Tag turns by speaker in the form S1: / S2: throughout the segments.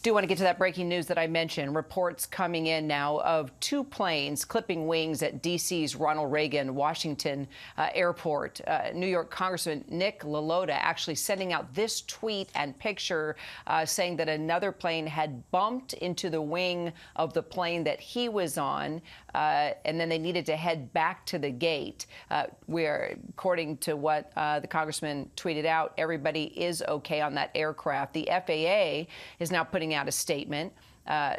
S1: Do want to get to that breaking news that I mentioned. Reports coming in now of two planes clipping wings at D.C.'s Ronald Reagan Washington Airport. New York Congressman Nick LaLota actually sending out this tweet and picture saying that another plane had bumped into the wing of the plane that he was on, and then they needed to head back to the gate. Where, according to what the congressman tweeted out, everybody is okay on that aircraft. The FAA is now putting out a statement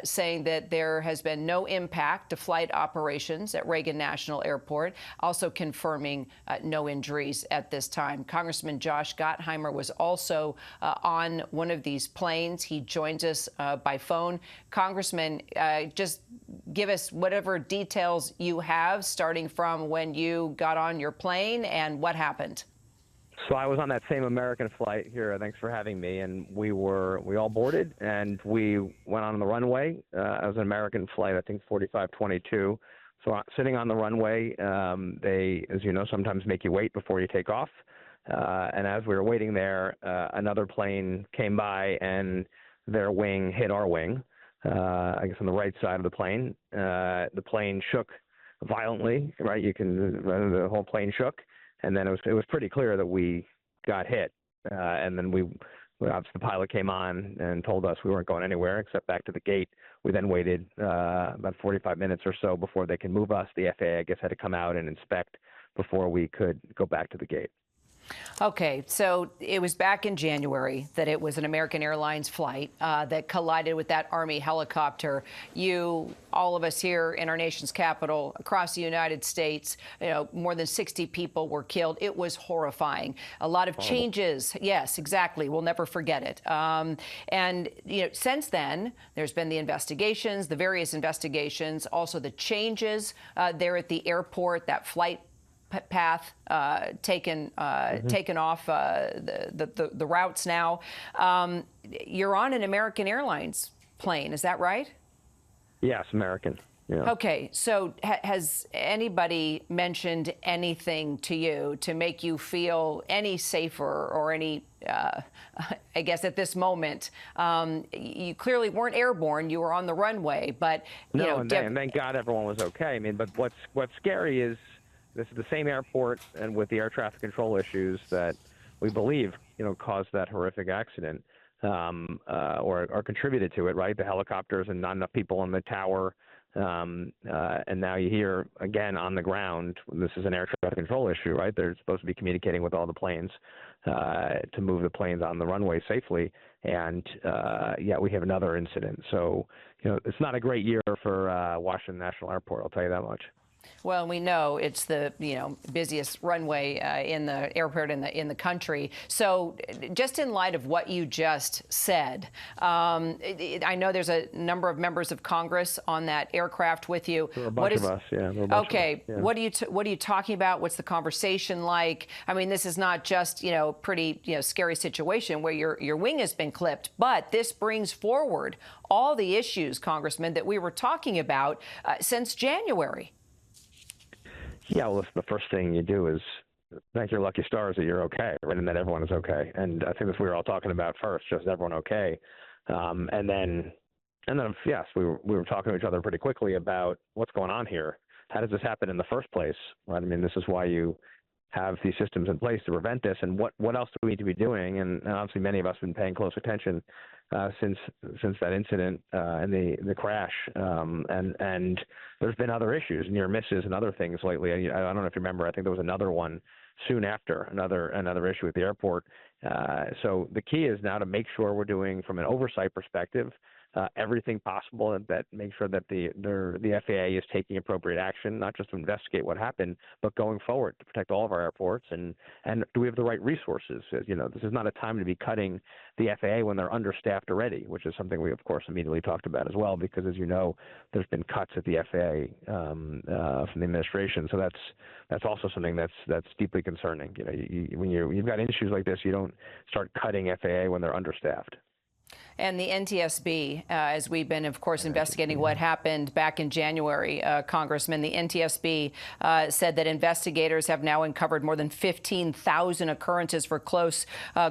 S1: saying that there has been no impact to flight operations at Reagan National Airport, also confirming no injuries at this time. Congressman Josh Gottheimer was also on one of these planes. He joins us by phone. Congressman, just give us whatever details you have, starting from when you got on your plane and what happened.
S2: So I was on that same American flight here. Thanks for having me. And we all boarded and we went on the runway. It was an American flight, I think 4522. So sitting on the runway, they, as you know, sometimes make you wait before you take off. And as we were waiting there, another plane came by and their wing hit our wing, I guess on the right side of the plane. The plane shook violently, right? The whole plane shook. And then it was pretty clear that we got hit. And then obviously the pilot came on and told us we weren't going anywhere except back to the gate. We then waited about 45 minutes or so before they could move us. The FAA, I guess, had to come out and inspect before we could go back to the gate.
S1: Okay, so it was back in January that it was an American Airlines flight that collided with that Army helicopter. All of us here in our nation's capital, across the United States, more than 60 people were killed. It was horrifying. A lot of changes. Yes, exactly. We'll never forget it. And since then, there's been the investigations, the various investigations, also the changes there at the airport, that flight path taken off the routes now. You're on an American Airlines plane, is that right?
S2: Yes, American. Yeah. Okay,
S1: so has anybody mentioned anything to you to make you feel any safer or any, I guess at this moment, you clearly weren't airborne, you were on the runway, but
S2: and thank God everyone was okay. I mean, but what's scary is this is the same airport, and with the air traffic control issues that we believe, caused that horrific accident, or contributed to it, right? The helicopters and not enough people on the tower, and now you hear again on the ground. This is an air traffic control issue, right? They're supposed to be communicating with all the planes to move the planes on the runway safely, and we have another incident. So it's not a great year for Washington National Airport. I'll tell you that much.
S1: Well, we know it's the busiest runway in the airport in the country. So, just in light of what you just said, I know there's a number of members of Congress on that aircraft with you.
S2: There are a bunch of us, yeah.
S1: Okay, yeah. What are you talking about? What's the conversation like? I mean, this is not just pretty scary situation where your wing has been clipped, but this brings forward all the issues, Congressman, that we were talking about since January.
S2: Yeah, well, the first thing you do is thank your lucky stars that you're okay, right, and that everyone is okay. And I think that's what we were all talking about first, just everyone okay. And then, yes, we were talking to each other pretty quickly about what's going on here. How does this happen in the first place, right? I mean, this is why you have these systems in place to prevent this, and what else do we need to be doing? And obviously, many of us have been paying close attention since that incident and the crash. And there's been other issues, near misses and other things lately. I don't know if you remember. I think there was another one soon after, another issue at the airport. So the key is now to make sure we're doing, from an oversight perspective, everything possible that makes sure that the FAA is taking appropriate action, not just to investigate what happened, but going forward to protect all of our airports. And do we have the right resources? This is not a time to be cutting the FAA when they're understaffed already, which is something we, of course, immediately talked about as well, because, as you know, there's been cuts at the FAA from the administration. So that's also something that's deeply concerning. When you've got issues like this, you don't start cutting FAA when they're understaffed.
S1: And the NTSB, as we've been, of course, investigating what happened back in January, Congressman, the NTSB said that investigators have now uncovered more than 15,000 occurrences for close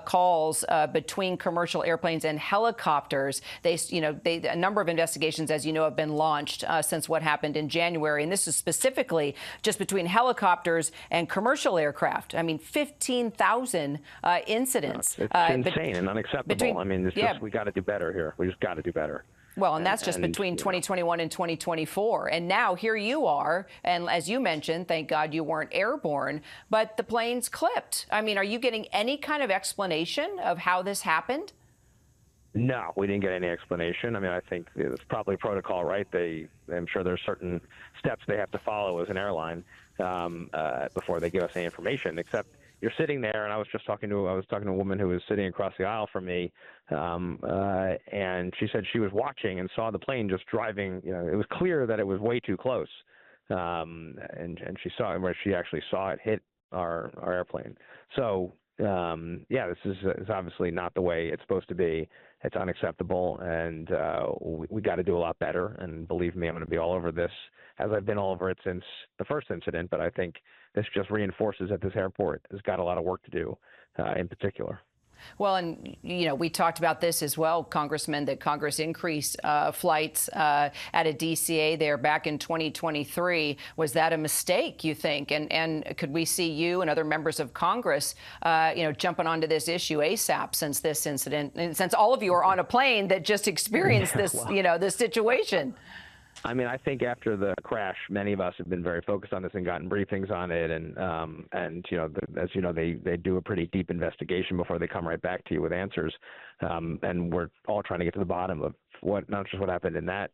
S1: calls between commercial airplanes and helicopters. A number of investigations, as you know, have been launched since what happened in January. And this is specifically just between helicopters and commercial aircraft. I mean, 15,000 incidents.
S2: It's insane and unacceptable. We got to do better here. We just got to do better.
S1: Well, and that's just between 2021 and 2024. And now here you are. And as you mentioned, thank God you weren't airborne, but the plane's clipped. I mean, are you getting any kind of explanation of how this happened? No, we didn't get any explanation. I mean, I think it's probably protocol, right? I'm sure there's certain steps they have to follow as an airline before they give us any information, except you're sitting there, and I was talking to a woman who was sitting across the aisle from me, and she said she was watching and saw the plane just driving. It was clear that it was way too close, and she saw it where she actually saw it hit our airplane. So this is obviously not the way it's supposed to be. It's unacceptable, and we got to do a lot better. And believe me, I'm going to be all over this, as I've been all over it since the first incident. But I think this just reinforces that this airport has got a lot of work to do, in particular. Well, and, we talked about this as well, Congressman, that Congress increased flights at a DCA there back in 2023. Was that a mistake, you think? And could we see you and other members of Congress, jumping onto this issue ASAP since this incident, and since all of you are on a plane that just experienced this, this situation? I mean, I think after the crash, many of us have been very focused on this and gotten briefings on it. And as you know, they do a pretty deep investigation before they come right back to you with answers. And we're all trying to get to the bottom of not just what happened in that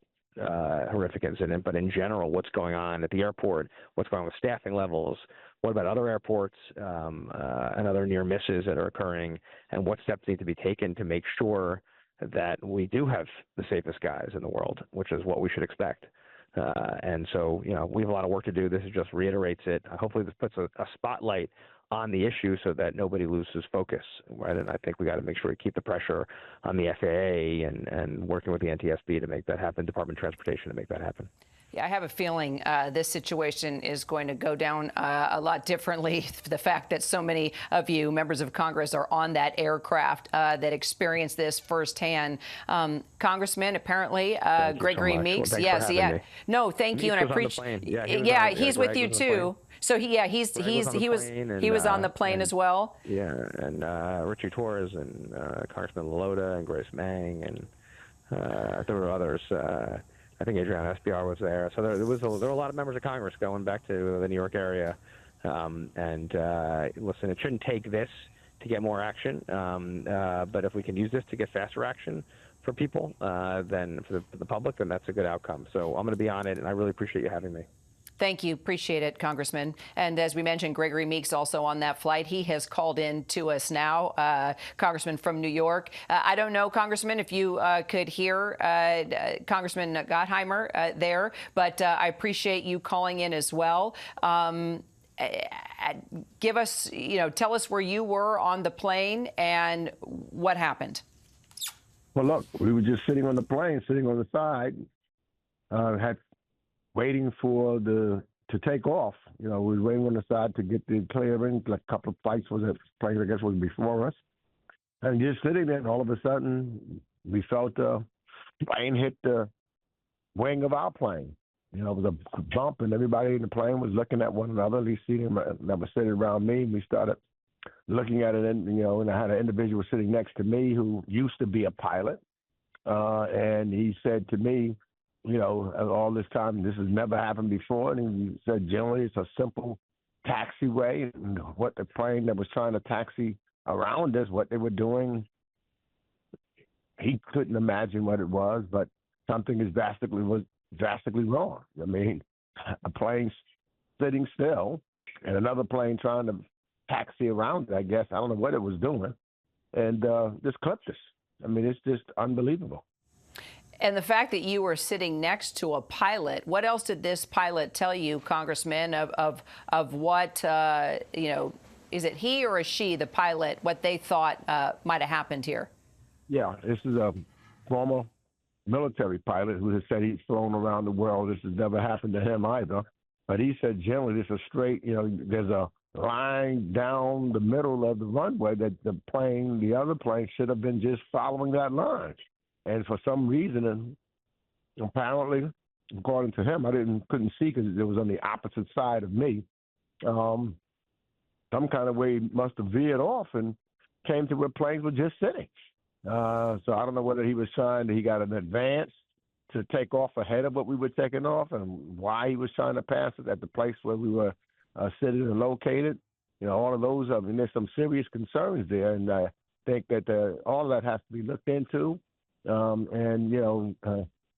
S1: horrific incident, but in general, what's going on at the airport, what's going on with staffing levels, what about other airports and other near misses that are occurring, and what steps need to be taken to make sure that we do have the safest guys in the world, which is what we should expect. And so, we have a lot of work to do. This just reiterates it. Hopefully this puts a spotlight on the issue so that nobody loses focus, right? And I think we got to make sure we keep the pressure on the FAA and working with the NTSB to make that happen, Department of Transportation to make that happen. Yeah, I have a feeling this situation is going to go down a lot differently. The fact that so many of you, members of Congress, are on that aircraft that experienced this firsthand. Congressman, apparently, Gregory Meeks.
S2: Well,
S1: yes, yeah. Me. No, thank you, and I appreciate. Yeah, he's with you too. So he was on the plane as well. Yeah, and Richie Torres and Congressman Laloda and Grace Meng and there were others. I think Adriana SBR was there. So there were a lot of members of Congress going back to the New York area. Listen, it shouldn't take this to get more action. But if we can use this to get faster action for people, then for the public, then that's a good outcome. So I'm going to be on it, and I really appreciate you having me. Thank you. Appreciate it, Congressman. And as we mentioned, Gregory Meeks also on that flight. He has called in to us now, Congressman from New York. I don't know, Congressman, if you could hear Congressman Gottheimer there, but I appreciate you calling in as well. Give us, tell us where you were on the plane and what happened.
S3: Well, look, we were just sitting on the plane, sitting on the side, waiting for to take off. We were waiting on the side to get the clearing. Like a couple of planes, I guess, was before us. And just sitting there, and all of a sudden, we felt the plane hit the wing of our plane. It was a bump, and everybody in the plane was looking at one another, at least seeing that was sitting around me. And we started looking at it, and I had an individual sitting next to me who used to be a pilot. And he said to me, all this time, this has never happened before. And he said, generally, it's a simple taxiway. And what the plane that was trying to taxi around us, what they were doing, he couldn't imagine what it was, but something is drastically wrong. I mean, a plane sitting still and another plane trying to taxi around it, I guess. I don't know what it was doing. And just clipped us. I mean, it's just unbelievable.
S1: And the fact that you were sitting next to a pilot, what else did this pilot tell you, Congressman, of what, is it he or is she, the pilot, what they thought might have happened here?
S3: Yeah, this is a former military pilot who has said he's flown around the world. This has never happened to him either. But he said generally this is straight, there's a line down the middle of the runway that the other plane should have been just following that line. And for some reason, and apparently, according to him, couldn't see because it was on the opposite side of me. Some kind of way he must have veered off and came to where planes were just sitting. So I don't know whether he got an advance to take off ahead of what we were taking off, and why he was trying to pass it at the place where we were sitting and located. All of those. There's some serious concerns there, and I think that all of that has to be looked into.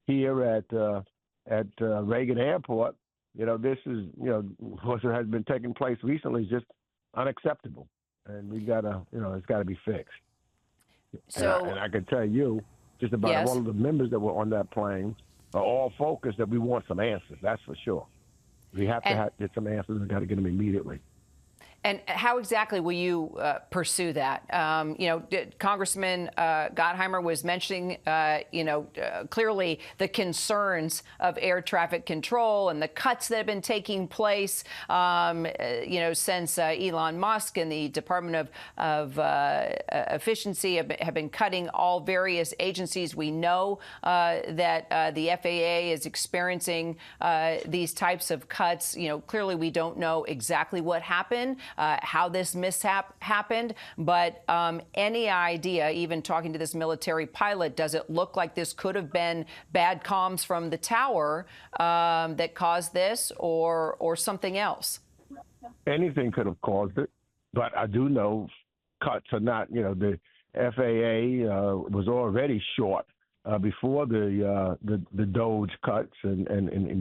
S3: Here at Reagan Airport, this is what has been taking place recently is just unacceptable, and we gotta, it's got to be fixed.
S1: So,
S3: and I can tell you, just about
S1: yes.
S3: all of the members that were on that plane are all focused that we want some answers. That's for sure. We have to get some answers. We got to get them immediately.
S1: And how exactly will you pursue that? Congressman Gottheimer was mentioning, clearly the concerns of air traffic control and the cuts that have been taking place, since Elon Musk and the Department of Efficiency have been cutting all various agencies. We know that the FAA is experiencing these types of cuts. Clearly we don't know exactly what happened. How this mishap happened, but any idea, even talking to this military pilot, does it look like this could have been bad comms from the tower that caused this, or something else?
S3: Anything could have caused it, but I do know cuts are not. The FAA was already short before the Doge cuts and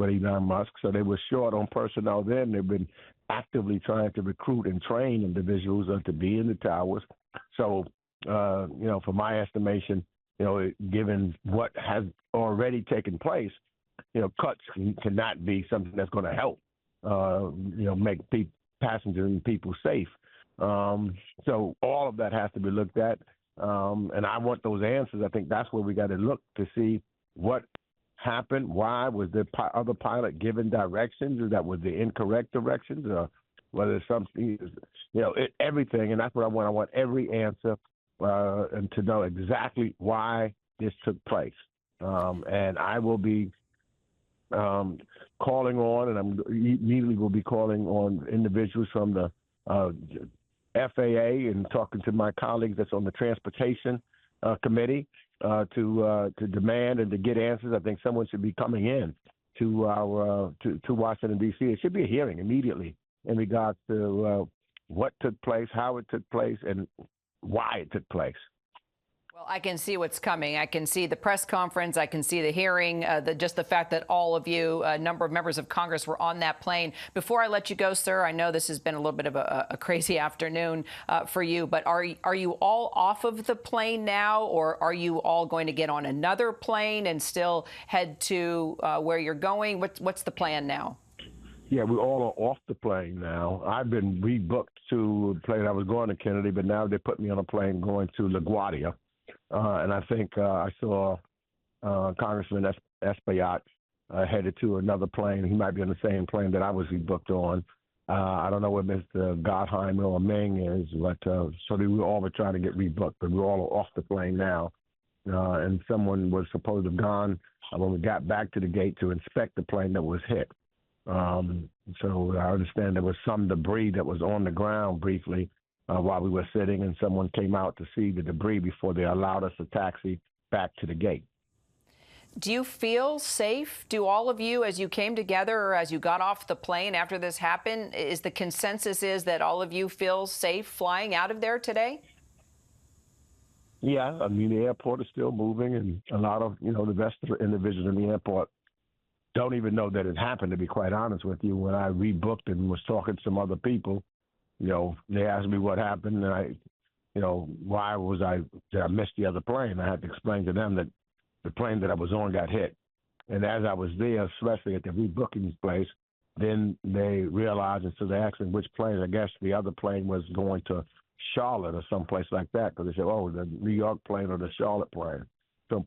S3: Elon Musk, so they were short on personnel then. They've been actively trying to recruit and train individuals to be in the towers. So, for my estimation, given what has already taken place, cuts cannot be something that's going to help, make passengers and people safe. So all of that has to be looked at. And I want those answers. I think that's where we got to look to see what happened. Why was the other pilot given directions that was the incorrect directions? Whether it's something, everything. And that's what I want. I want every answer and to know exactly why this took place. And I will be calling on, and I'm immediately will be calling on individuals from the FAA and talking to my colleagues that's on the transportation committee to demand and to get answers. I think someone should be coming in to Washington, D.C. It should be a hearing immediately in regards to what took place, how it took place, and why it took place.
S1: Well, I can see what's coming. I can see the press conference. I can see the hearing, just the fact that all of you, a number of members of Congress, were on that plane. Before I let you go, sir, I know this has been a little bit of a crazy afternoon for you, but are you all off of the plane now, or are you all going to get on another plane and still head to where you're going? What's the plan now?
S3: Yeah, we all are off the plane now. I've been rebooked to a plane. I was going to Kennedy, but now they put me on a plane going to LaGuardia. And I think I saw Congressman Espaillat headed to another plane. He might be on the same plane that I was rebooked on. I don't know where Mr. Gottheimer or Ming is, but so we all were trying to get rebooked, but we're all off the plane now. And someone was supposed to have gone when we got back to the gate to inspect the plane that was hit. So I understand there was some debris that was on the ground briefly while we were sitting, and someone came out to see the debris before they allowed us to taxi back to the gate.
S1: Do you feel safe? Do all of you, as you came together or as you got off the plane after this happened, is the consensus is that all of you feel safe flying out of there today?
S3: Yeah, I mean, the airport is still moving, and a lot of, the rest of the individuals in the airport don't even know that it happened, to be quite honest with you. When I rebooked and was talking to some other people, they asked me what happened, and I, why did I miss the other plane? I had to explain to them that the plane that I was on got hit. And as I was there, especially at the rebooking place, then they realized, and so they asked me which plane. I guess the other plane was going to Charlotte or someplace like that, because they said, oh, the New York plane or the Charlotte plane. So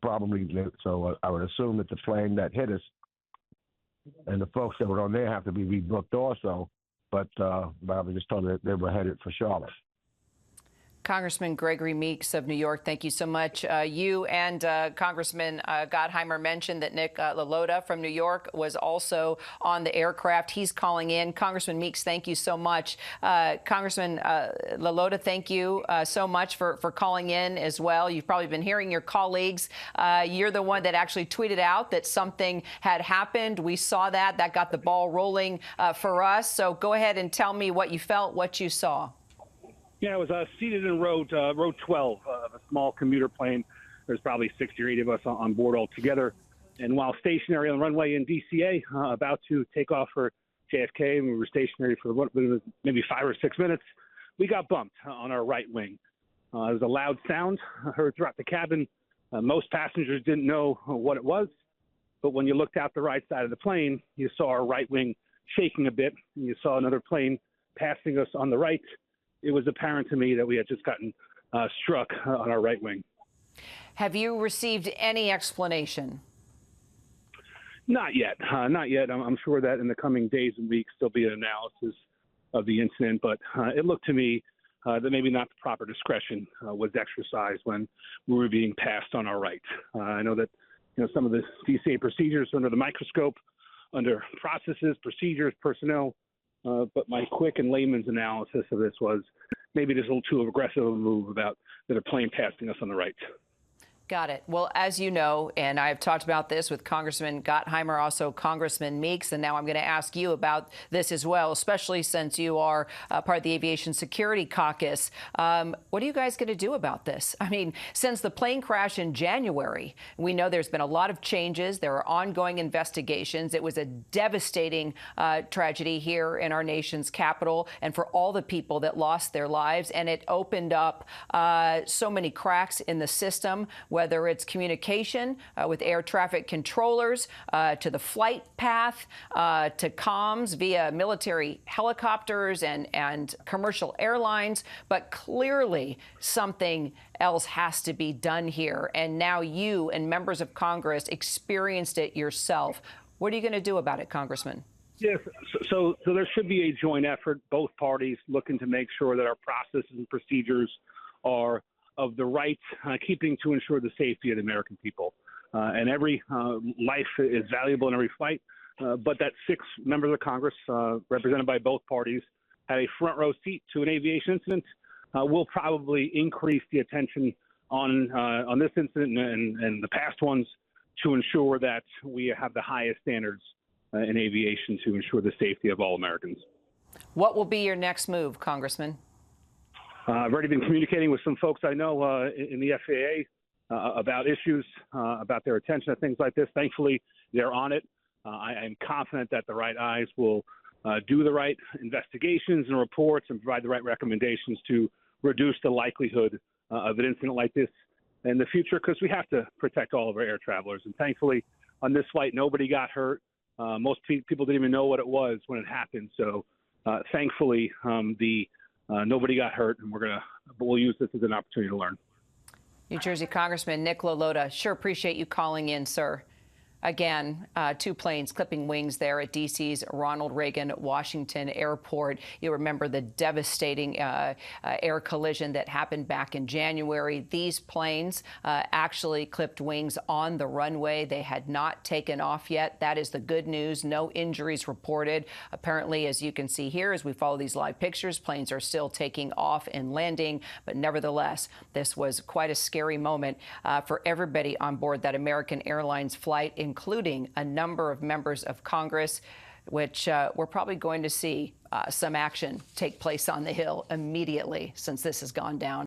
S3: I would assume that the plane that hit us and the folks that were on there have to be rebooked also. But I was just told that they were headed for Charlotte.
S1: Congressman Gregory Meeks of New York, thank you so much. You and Congressman Gottheimer mentioned that Nick LaLota from New York was also on the aircraft. He's calling in. Congressman Meeks, thank you so much. Congressman LaLota, thank you so much for calling in as well. You've probably been hearing your colleagues. You're the one that actually tweeted out that something had happened. We saw that. That got the ball rolling for us. So go ahead and tell me what you felt, what you saw.
S4: Yeah, I was seated in row 12 of a small commuter plane. There's probably 60 or 80 of us on board altogether. And while stationary on the runway in DCA, about to take off for JFK, and we were stationary for maybe 5 or 6 minutes, we got bumped on our right wing. It was a loud sound heard throughout the cabin. Most passengers didn't know what it was. But when you looked out the right side of the plane, you saw our right wing shaking a bit, and you saw another plane passing us on the right. It was apparent to me that we had just gotten struck on our right wing.
S1: Have you received any explanation?
S4: Not yet. Not yet. I'm sure that in the coming days and weeks, there'll be an analysis of the incident. But it looked to me that maybe not the proper discretion was exercised when we were being passed on our right. I know that some of the DCA procedures are under the microscope, under processes, procedures, personnel. But my quick and layman's analysis of this was maybe there's a little too aggressive a move about that a plane passing us on the right.
S1: Got it. Well, as you know, and I've talked about this with Congressman Gottheimer, also Congressman Meeks, and now I'm going to ask you about this as well, especially since you are part of the Aviation Security Caucus. What are you guys going to do about this? I mean, since the plane crash in January, we know there's been a lot of changes. There are ongoing investigations. It was a devastating tragedy here in our nation's capital and for all the people that lost their lives. And it opened up so many cracks in the system, whether it's communication with air traffic controllers, to the flight path, to comms via military helicopters and commercial airlines. But clearly something else has to be done here. And now you and members of Congress experienced it yourself. What are you going to do about it, Congressman?
S4: Yes, so there should be a joint effort, both parties looking to make sure that our processes and procedures are of the right keeping to ensure the safety of the American people. And every life is valuable in every fight, but that 6 members of Congress, represented by both parties, had a front row seat to an aviation incident, will probably increase the attention on this incident and the past ones to ensure that we have the highest standards in aviation to ensure the safety of all Americans.
S1: What will be your next move, Congressman?
S4: I've already been communicating with some folks I know in the FAA about issues, about their attention to things like this. Thankfully, they're on it. I am confident that the right eyes will do the right investigations and reports and provide the right recommendations to reduce the likelihood of an incident like this in the future, because we have to protect all of our air travelers. And thankfully, on this flight, nobody got hurt. Most people didn't even know what it was when it happened. So thankfully, nobody got hurt, and we'll use this as an opportunity to learn.
S1: New Jersey Congressman Nick LaLota, sure appreciate you calling in, sir. Again, 2 planes clipping wings there at D.C.'s Ronald Reagan Washington Airport. You remember the devastating air collision that happened back in January. These planes actually clipped wings on the runway. They had not taken off yet. That is the good news. No injuries reported. Apparently, as you can see here, as we follow these live pictures, planes are still taking off and landing. But nevertheless, this was quite a scary moment for everybody on board that American Airlines flight, including a number of members of Congress, which we're probably going to see some action take place on the Hill immediately since this has gone down.